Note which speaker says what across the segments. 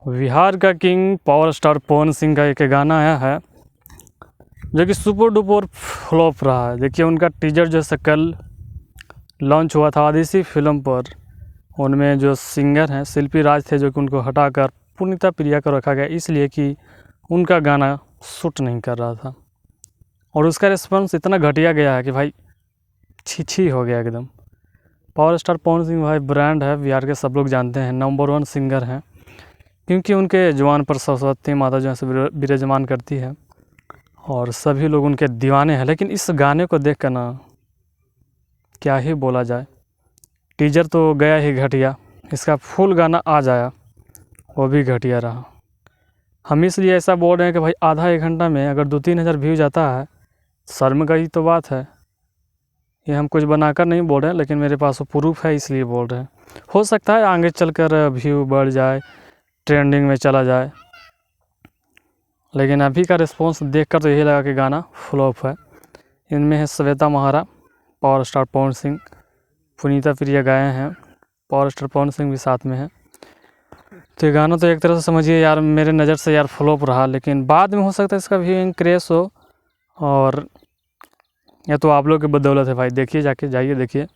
Speaker 1: बिहार का king power star Pawan Singh का एक गाना आया है जो कि सुपर डुपर फ्लॉप रहा है। देखिए उनका टीजर जो है कल लॉन्च हुआ था आदिशि फिल्म पर। उनमें जो सिंगर हैं शिल्पी राज थे, जो कि उनको हटाकर पुनीता प्रिया को रखा गया इसलिए कि उनका गाना सूट नहीं कर रहा था। और उसका रिस्पॉन्स इतना घटिया गया है कि भाई छी हो गया एकदम। पावर स्टार पवन सिंह भाई ब्रांड है, बिहार के सब लोग जानते हैं, नंबर 1 सिंगर हैं, क्योंकि उनके जवान पर सरस्वती माता जो है विराजमान करती है और सभी लोग उनके दीवाने हैं। लेकिन इस गाने को देख कर ना क्या ही बोला जाए। टीजर तो गया ही घटिया, इसका फुल गाना आ जाया वो भी घटिया रहा। हम इसलिए ऐसा बोल रहे हैं कि भाई आधा एक घंटा में अगर 2-3 हज़ार व्यू जाता है, शर्म का ही तो बात है। ये हम कुछ बनाकर नहीं बोल रहे हैं, लेकिन मेरे पास वो प्रूफ है इसलिए बोल रहे हैं। हो सकता है आगे चलकर व्यू बढ़ जाए, ट्रेंडिंग में चला जाए, लेकिन अभी का रिस्पॉन्स देखकर तो यही लगा कि गाना फ्लॉप है। इनमें है श्वेता महारा, पावर स्टार पवन सिंह, पुनीता प्रिया गाए हैं, पावर स्टार पवन सिंह भी साथ में है। तो ये गाना तो एक तरह से समझिए यार मेरे नज़र से यार फ्लॉप रहा, लेकिन बाद में हो सकता है इसका व्यूइंग क्रेश हो, और या तो आप लोग की बदौलत है भाई। देखिए जाके जाइए देखिए,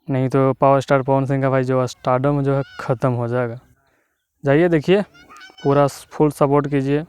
Speaker 1: नहीं तो पावर स्टार पवन सिंह का भाई जो स्टारडम जो है ख़त्म हो जाएगा। जाइए देखिए, पूरा फुल सपोर्ट कीजिए।